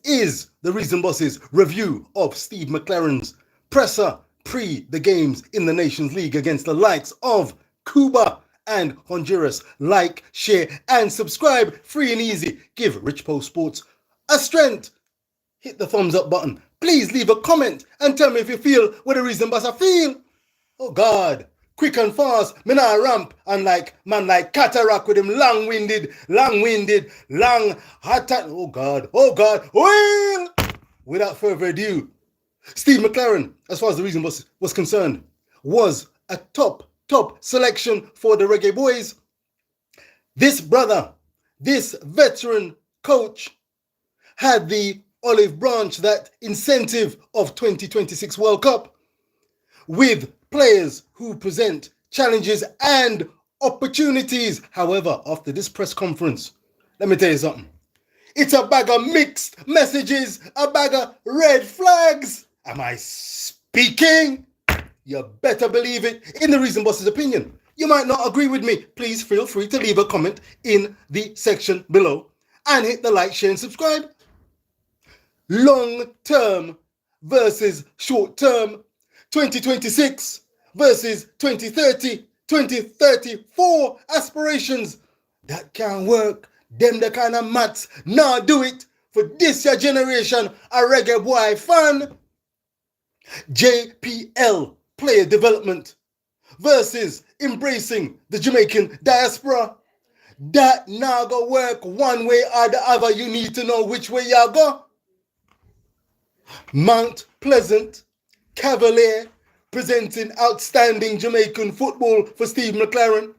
is the Reason Boss's review of Steve McLaren's presser pre the games in the Nations League against the likes of Cuba and Honduras. Like, share, and subscribe. Free and easy. Give Rich Post Sports a strength. Hit the thumbs up button. Please leave a comment and tell me if you feel what the Reason Boss I feel. Oh God. Quick and fast, me nah ramp, and man like cataract with him long-winded, hot. Oh God, well, without further ado, Steve McLaren, as far as the Reason was concerned, was a top selection for the Reggae Boyz. This brother, this veteran coach, had the olive branch, that incentive of 2026 World Cup, with players who present challenges and opportunities. However, after this press conference, let me tell you something. It's a bag of mixed messages, a bag of red flags. Am I speaking? You better believe it. In the Reason Boss's opinion, you might not agree with me. Please feel free to leave a comment in the section below and hit the like, share, and subscribe. Long term versus short term. 2026 versus 2030, 2034 aspirations. That can't work. Them the kind of maths now do it for this year generation a reggae boy fan. JPL player development versus embracing the Jamaican diaspora. That now go work one way or the other. You need to know which way you go. Mount Pleasant Cavalier presenting outstanding Jamaican football for Steve McLaren.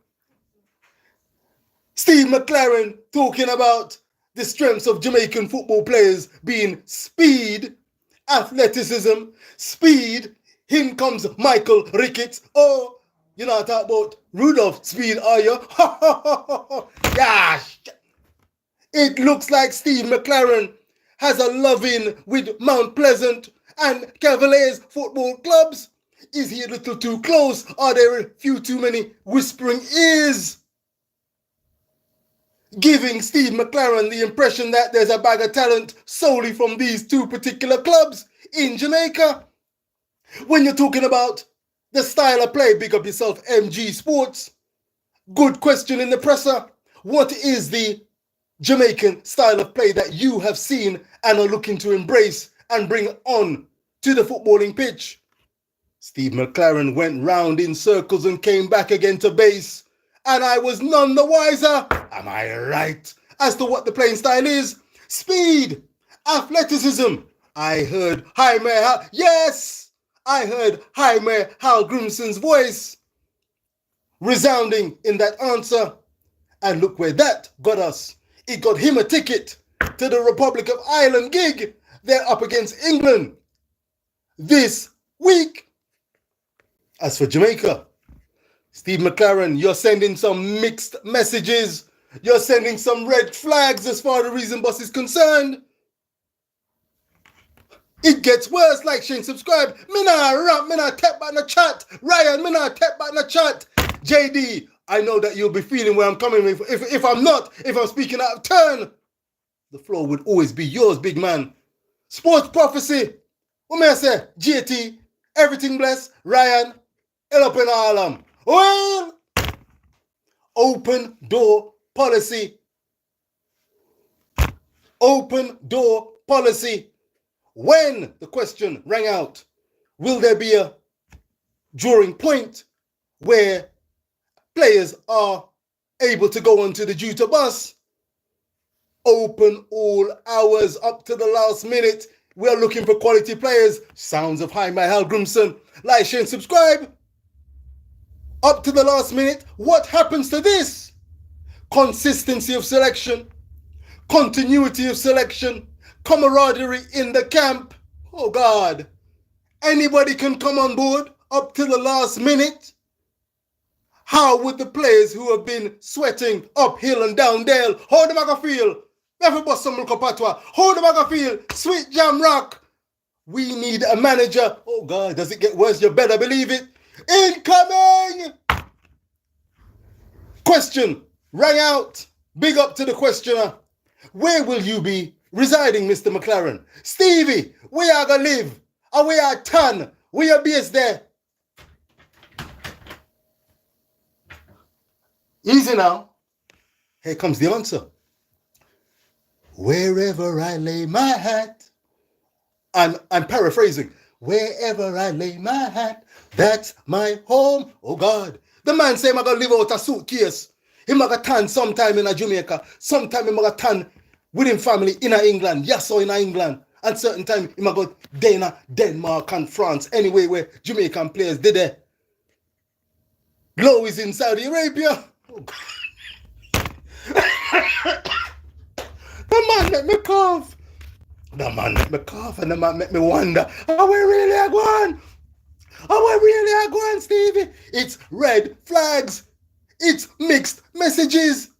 Steve McLaren talking about the strengths of Jamaican football players being speed, athleticism, speed. In comes Michael Ricketts. Oh, you know, I talk about Rudolph Speed, are you? Gosh. It looks like Steve McLaren has a love-in with Mount Pleasant and Cavaliers football clubs. Is he a little too close? Are there a few too many whispering ears? Giving Steve McLaren the impression that there's a bag of talent solely from these two particular clubs in Jamaica. When you're talking about the style of play, big up yourself, MG Sports. Good question in the presser. What is the Jamaican style of play that you have seen and are looking to embrace and bring on to the footballing pitch? Steve McLaren went round in circles and came back again to base, and I was none the wiser, am I right, as to what the playing style is. Speed, athleticism. I heard Jaime Hal Grimson's voice resounding in that answer, and look where that got us. It got him a ticket to the Republic of Ireland gig. They're up against England this week. As for Jamaica, Steve McLaren, you're sending some mixed messages. You're sending some red flags as far as the Reason Boss is concerned. It gets worse. Like, share, and subscribe. Me nah rap, me nah tap back in the chat. Ryan, me nah tap back in the chat. JD, I know that you'll be feeling where I'm coming from. If I'm speaking out of turn, the floor would always be yours, big man. Sports prophecy. What may I say? JT, everything blessed. Ryan, help in all well, open door policy. Open door policy. When the question rang out, will there be a drawing point where players are able to go onto the Juta bus? Open all hours up to the last minute. We're looking for quality players. Sounds of Jaime Hal Grimson. Like, share, and subscribe. Up to the last minute. What happens to this? Consistency of selection. Continuity of selection. Camaraderie in the camp. Oh God. Anybody can come on board up to the last minute. How would the players who have been sweating uphill and down dale, how the maga feel? Everybody some look up patwa. How the maga feel? Sweet jam rock. We need a manager. Oh God, does it get worse? You better believe it. Incoming! Question rang out. Big up to the questioner. Where will you be residing, Mr. McLaren. Stevie, where you gonna live? And where you turn? Where you based there? Easy now. Here comes the answer. Wherever I lay my hat, I'm paraphrasing. Wherever I lay my hat, that's my home. Oh God. The man say I'm gonna live out a suitcase. He might turn sometime in Jamaica, sometime he might turn with him family in England, yes, or in England. And certain time he might go Dana, Denmark and France, anyway where Jamaican players did there. Glow is in Saudi Arabia. Oh God. The man make me cough. The man make me cough and the man make me wonder, how we really are going? How we really are going, Stevie? It's red flags. It's mixed messages.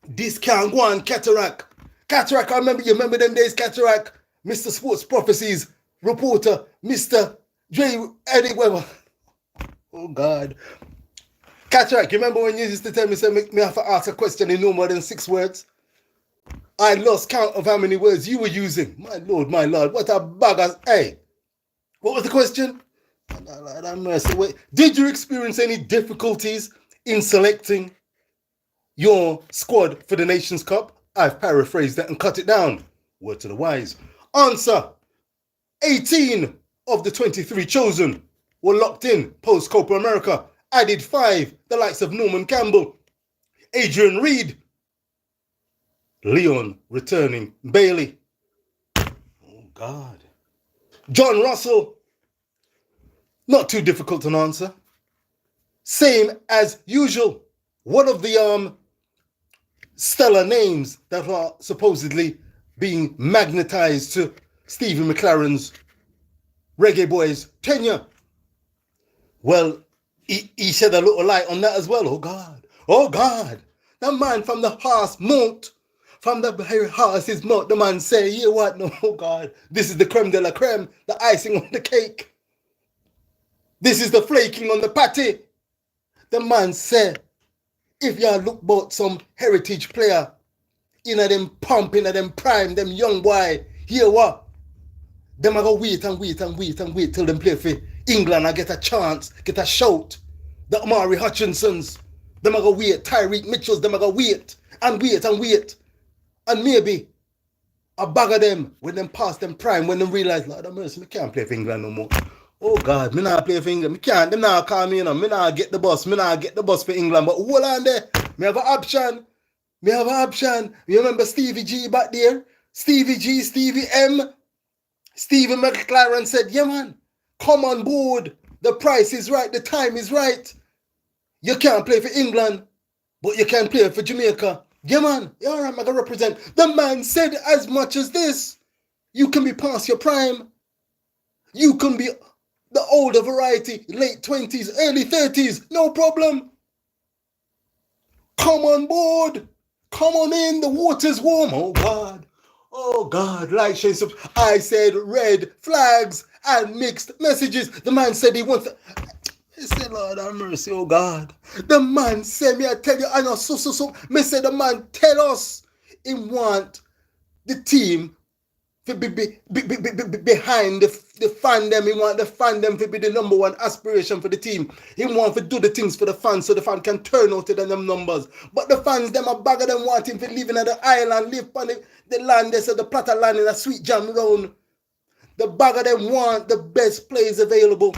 This can't go on, Cataract. Cataract, you remember them days, Cataract? Mr. Sports Prophecies reporter, Mr. J. Eddie Weber. Oh God. Cataract, you remember when you used to tell me, say, me have to ask a question in no more than 6 words? I lost count of how many words you were using. My Lord, what a bag of... Hey, what was the question? Wait, did you experience any difficulties in selecting your squad for the Nations Cup? I've paraphrased that and cut it down. Word to the wise. Answer. 18 of the 23 chosen were locked in post-Copa America. Added 5, the likes of Norman Campbell, Adrian Reed, Leon returning, Bailey. Oh God. John Russell. Not too difficult an answer. Same as usual. One of the stellar names that are supposedly being magnetized to Stevie McLaren's Reggae Boyz tenure. Well, he shed a little light on that as well. Oh God. Oh God. The man from the horse mount, from the very horse's mouth, the man say, you what? No, oh God. This is the creme de la creme, the icing on the cake. This is the flaking on the patty. The man said, if y'all look about some heritage player, in them pump, in them prime, them young boy, hear what? Them are going to wait till them play for England and get a chance, get a shout. The Amari Hutchinsons, them are going to wait. Tyreek Mitchells, them are going to wait. And maybe a bag of them, when them pass them prime, when them realize, Lord have mercy, me can't play for England no more. Oh God, me not play for England. Me can't. Them not call me, you know. Me not get the bus. Me not get the bus for England. But hold on there. Me have an option. You remember Stevie G back there? Stevie G, Stevie M. Stevie McLaren said, yeah man, come on board. The price is right. The time is right. You can't play for England, but you can play for Jamaica. Yeah man, yeah, all right, I'm going to represent. The man said as much as this. You can be past your prime. You can be the older variety, late 20s, early 30s, no problem. Come on board. Come on in, the water's warm. Oh God, like, share, subscribe. I said red flags and mixed messages. The man said he wants... I said, Lord have mercy, oh God. The man said, me I tell you, I know so. Me said the man tell us he want the team to be behind the fandom. He want the fandom to be the number one aspiration for the team. He want to do the things for the fans so the fan can turn out to them numbers. But the fans, them a bag of them want him to live in the island, live on the land, they said the platter land in a sweet jam round. The bag of them want the best players available.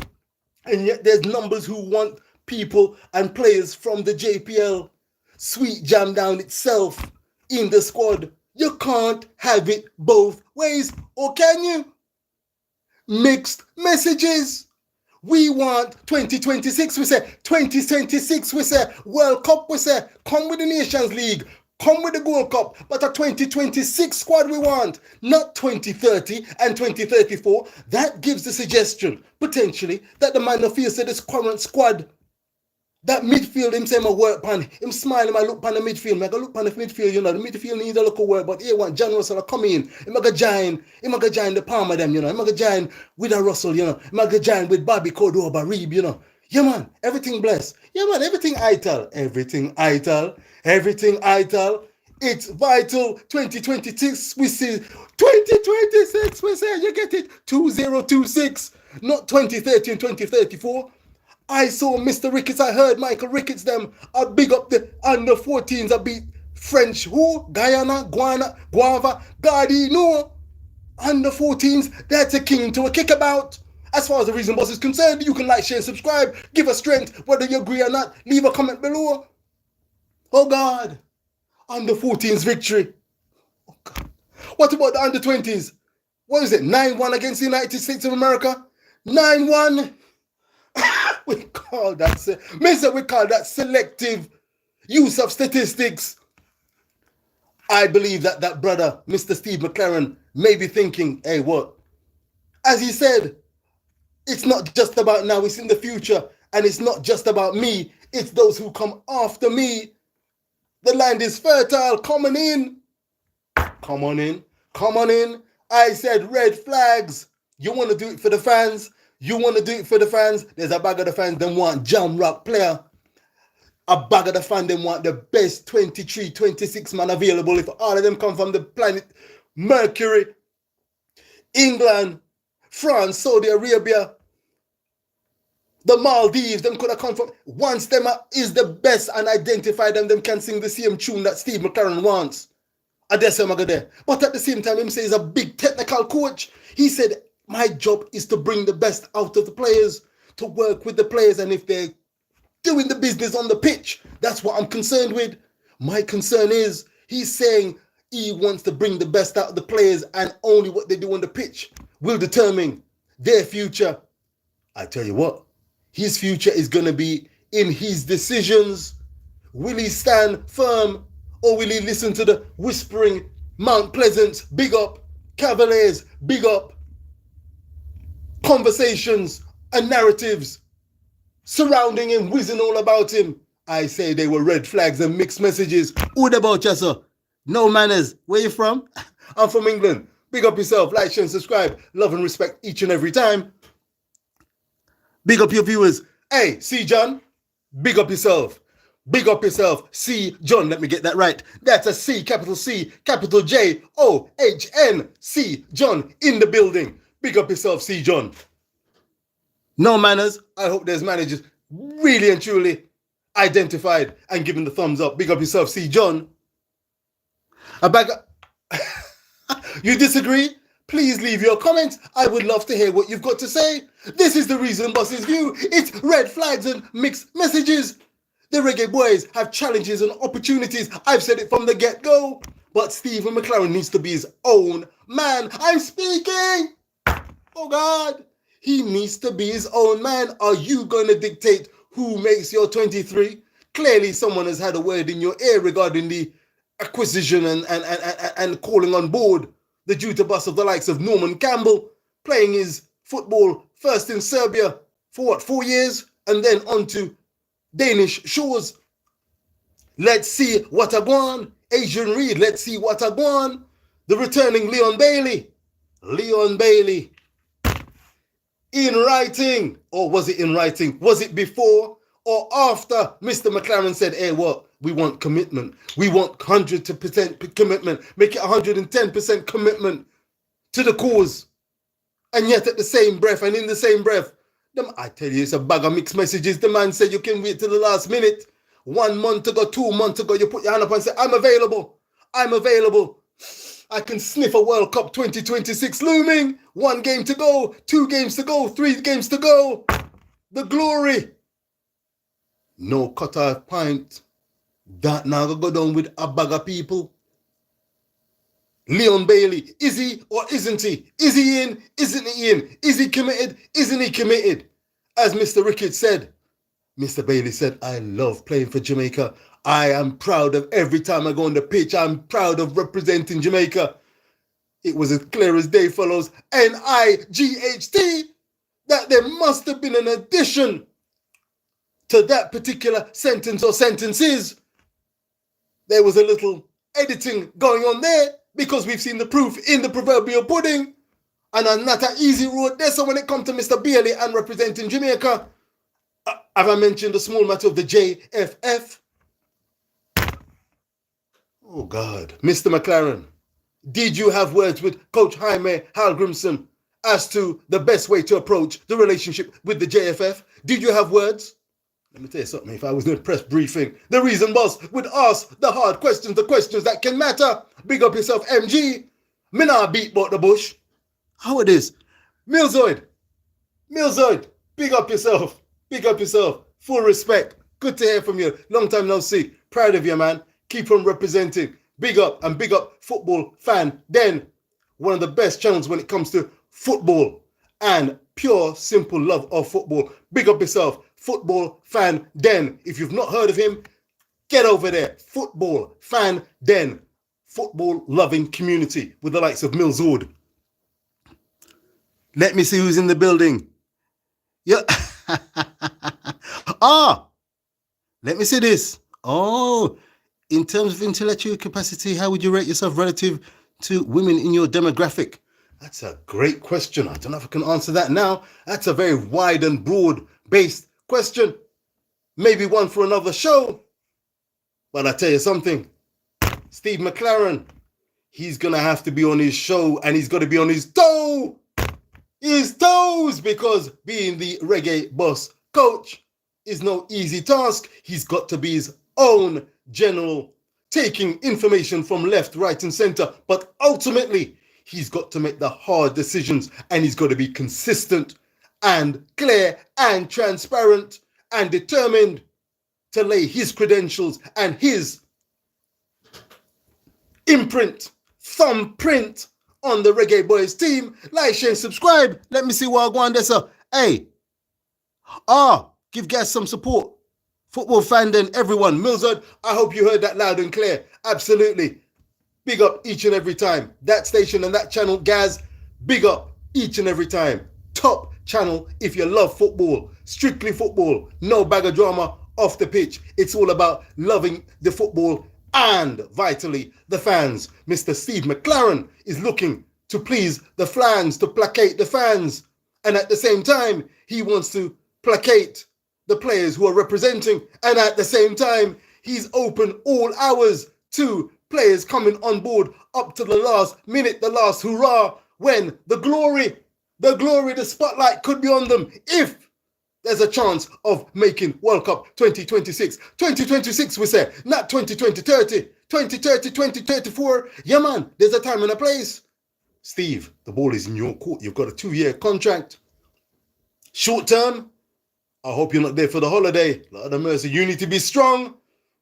And yet there's numbers who want people and players from the JPL. Sweet jam down itself in the squad. You can't have it both ways, or can you? Mixed messages. We want 2026, we say. 2026, we say. World Cup, we say. Come with the Nations League. Come with the Gold Cup. But a 2026 squad we want. Not 2030 and 2034. That gives the suggestion, potentially, that the man feels that this current squad, that midfield, him say my work pan, him smile, him I look pan the midfield, I go look pan the midfield, you know, the midfield needs a little work, but he want John Russell to come in, him I go join the palm of them, you know, him I go join with a Russell, you know, him I go join with Bobby Cordoba, Reeb, you know. Yeah man, everything blessed. Yeah man, everything I tell. It's vital. 2026, we see 2026, we say you get it 2026, not 2030 and 2034. I saw Mr. Ricketts, I heard Michael Ricketts them. I big up the under 14s. I beat French who? Guyana, Guava, Gardino. Under 14s, that's a king to a kickabout. As far as the Reason Boss is concerned, you can like, share, and subscribe. Give us strength, whether you agree or not. Leave a comment below. Oh God, under 14s victory. Oh God. What about the under 20s? What is it? 9-1 against the United States of America? 9-1. we call that selective use of statistics. I believe that brother, Mr. Steve McLaren, may be thinking, hey, what? As he said, it's not just about now, it's in the future. And it's not just about me, it's those who come after me. The land is fertile, come on in. Come on in, come on in. I said red flags. You want to do it for the fans? You want to do it for the fans? There's a bag of the fans that want jam rock player. A bag of the fans that want the best 23, 26 man available. If all of them come from the planet Mercury, England, France, Saudi Arabia, the Maldives, them could have come from. Once them is the best and identify them can sing the same tune that Steve McLaren wants. And that's him there. But at the same time, him say he's a big technical coach. He said, my job is to bring the best out of the players, to work with the players, and if they're doing the business on the pitch, that's what I'm concerned with. My concern is, he's saying he wants to bring the best out of the players, and only what they do on the pitch will determine their future. I tell you what, his future is going to be in his decisions. Will he stand firm, or will he listen to the whispering Mount Pleasant, big up, Cavaliers, big up, conversations and narratives surrounding him, whizzing all about him? I say they were red flags and mixed messages. What about you, sir? No manners. Where you from? I'm from England. Big up yourself. Like, share, and subscribe. Love and respect each and every time. Big up your viewers. Hey, C. John. Big up yourself. Big up yourself. C. John. Let me get that right. That's a C, capital J, O, H, N. C. John in the building. Big up yourself, C. John. No manners. I hope there's managers really and truly identified and given the thumbs up. Big up yourself, C. John. A bag of... You disagree? Please leave your comments. I would love to hear what you've got to say. This is the Reason Boss's view. It's red flags and mixed messages. The Reggae Boyz have challenges and opportunities. I've said it from the get-go. But Stephen McLaren needs to be his own man. I'm speaking. Oh, God. He needs to be his own man. Are you going to dictate who makes your 23? Clearly, someone has had a word in your ear regarding the acquisition and calling on board the duty bus of the likes of Norman Campbell, playing his football first in Serbia for what, 4 years, and then on to Danish shores. Let's see what a gone. Adrian Reed, let's see what a gone. The returning Leon Bailey. In writing, or was it in writing? Was it before or after Mr. McLaren said, hey, what? We want commitment. We want 100% commitment. Make it 110% commitment to the cause. And yet at the same breath and in the same breath, I tell you, it's a bag of mixed messages. The man said you can wait till the last minute. 1 month ago, 2 months ago, you put your hand up and say, I'm available. I can sniff a World Cup 2026 looming. 1 game to go, 2 games to go, 3 games to go. The glory. No cut-off point. That now go down with a bag of people. Leon Bailey, is he or isn't he? Is he in? Isn't he in? Is he committed? Isn't he committed? As Mr. Ricketts said, Mr. Bailey said, I love playing for Jamaica. I am proud of every time I go on the pitch. I'm proud of representing Jamaica. It was as clear as day, fellows. NIGHT, that there must have been an addition to that particular sentence or sentences. There was a little editing going on there because we've seen the proof in the proverbial pudding. And I'm not an easy road there. So when it comes to Mr. Bailey and representing Jamaica, have I mentioned the small matter of the JFF? Oh God. Mr. McLaren, did you have words with Coach Jaime Hallgrimsson as to the best way to approach the relationship with the JFF? Did you have words? Let me tell you something, if I was in a press briefing, the reason boss would ask the hard questions, the questions that can matter. Big up yourself, MG. Me not beat about the bush. How it is? Milzoid, big up yourself. Big up yourself. Full respect. Good to hear from you. Long time no see. Proud of you, man. Keep on representing. Big up and big up Football Fan Den. One of the best channels when it comes to football and pure, simple love of football. Big up yourself. Football Fan Den. If you've not heard of him, get over there. Football Fan Den. Football loving community with the likes of Milzoid. Let me see who's in the building. Yeah. Let me see this. Oh, in terms of intellectual capacity, how would you rate yourself relative to women in your demographic? That's a great question. I don't know if I can answer that now. That's a very wide and broad-based question. Maybe one for another show. But I tell you something. Steve McLaren, he's going to have to be on his show and he's got to be on his toes, because being the Reggae boss coach is no easy task. He's got to be his own general, taking information from left, right and center. But ultimately, he's got to make the hard decisions and he's got to be consistent and clear and transparent and determined to lay his credentials and his imprint, thumbprint on the Reggae Boyz team. Like, share, and subscribe. Let me see what I go on there, sir. Hey, give guys some support. Football Fan Den, everyone. Milzard, I hope you heard that loud and clear. Absolutely. Big up each and every time. That station and that channel, Gaz, big up each and every time. Top channel if you love football. Strictly football. No bag of drama off the pitch. It's all about loving the football and vitally the fans. Mr. Steve McLaren is looking to please the fans, to placate the fans. And at the same time, he wants to placate the players who are representing. And at the same time, he's open all hours to players coming on board up to the last minute, the last hurrah, when the glory, the spotlight could be on them if there's a chance of making World Cup 2026. 2026, we say, not 2030, 2030, 2034. Yeah, man, there's a time and a place. Steve, the ball is in your court. You've got a 2-year contract. Short term, I hope you're not there for the holiday. Lord of mercy, you need to be strong.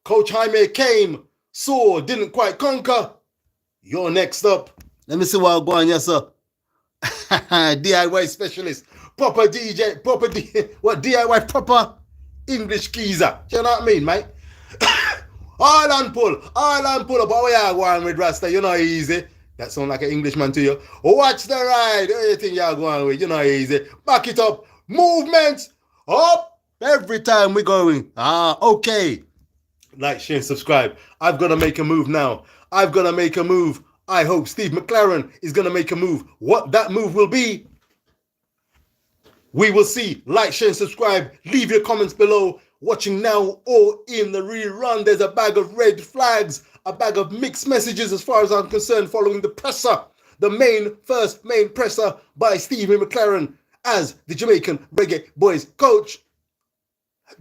Coach Jaime came, saw, didn't quite conquer. You're next up. Let me see what I'm going, yes, sir. DIY specialist. Proper DJ, DIY, proper English geezer. You know what I mean, mate? all and pull up. How you going with Rasta? You know easy. That sound like an Englishman to you. Watch the ride. What do you think you're going with? You know easy. Back it up. Movements up. Every time we're going. Okay. Like, share, and subscribe. I've got to make a move now. I've got to make a move. I hope Steve McLaren is going to make a move. What that move will be, we will see. Like, share, and subscribe. Leave your comments below. Watching now or in the rerun, there's a bag of red flags, a bag of mixed messages as far as I'm concerned following the presser, the first main presser by Stevie McLaren as the Jamaican Reggae Boyz coach.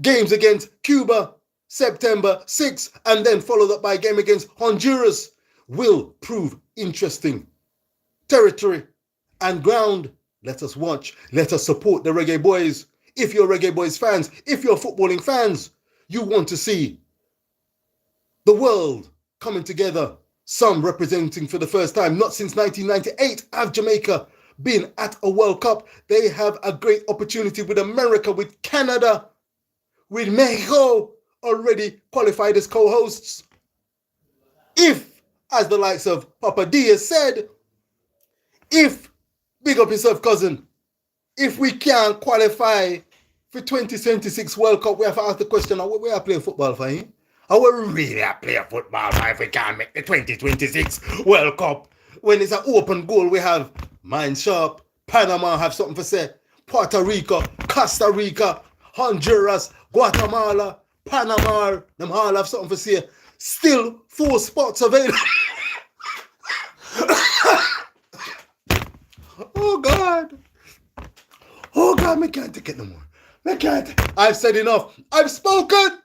Games against Cuba, September 6th, and then followed up by a game against Honduras will prove interesting territory and ground. Let us watch. Let us support the Reggae Boyz. If you're Reggae Boyz fans, if you're footballing fans, you want to see the world coming together. Some representing for the first time, not since 1998, have Jamaica been at a World Cup. They have a great opportunity with America, with Canada, with Mexico already qualified as co-hosts. If, as the likes of Papa Diaz said, if, big up yourself, cousin, if we can't qualify for 2026 World Cup, we have to ask the question, are we are playing football for him? Are we really playing football if we can't make the 2026 World Cup? When it's an open goal, we have Mind Sharp, Panama have something to say, Puerto Rico, Costa Rica, Honduras, Guatemala, Panama, them all have something to say. Still 4 spots available. Oh God. Oh God, me can't take it no more. Me can't. I've said enough. I've spoken.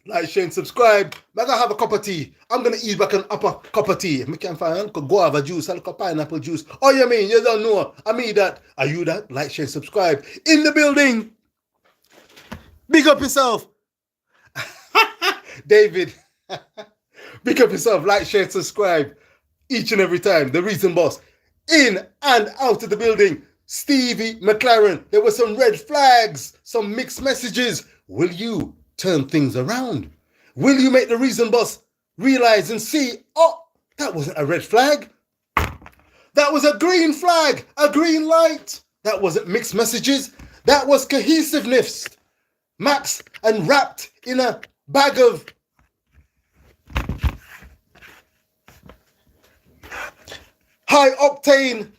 Like, share, and subscribe. I'm gonna have a cup of tea. I'm gonna eat back an upper cup of tea. I can find a guava juice, a pineapple juice. Oh, you mean you don't know? I mean that. Are you that? Like, share, and subscribe. In the building. Big up yourself. David. Big up yourself. Like, share, and subscribe. Each and every time. The Reason Boss. In and out of the building. Stevie McLaren. There were some red flags. Some mixed messages. Will you turn things around? Will you make the Reason Boss realize and see, oh, that wasn't a red flag. That was a green flag, a green light. That wasn't mixed messages. That was cohesiveness. Max and wrapped in a bag of high octane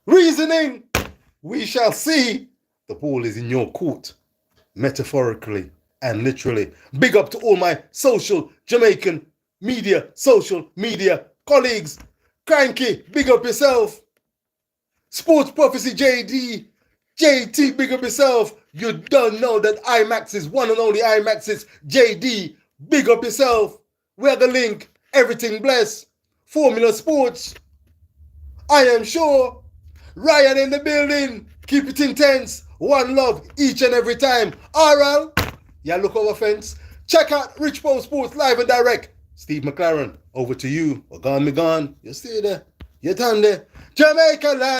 reasoning. We shall see. The ball is in your court. Metaphorically and literally. Big up to all my social Jamaican social media colleagues. Cranky, big up yourself. Sports Prophecy JT, big up yourself. You don't know that IMAX's one and only IMAX's JD, big up yourself. Where the link, everything bless. Formula Sports. I am sure. Ryan in the building. Keep it intense. One love each and every time. RL, yeah, look over fence. Check out Rich Paul Sports live and direct. Steve McLaren, over to you. We're gone, me gone. You stay there. You're done there. Jamaica land.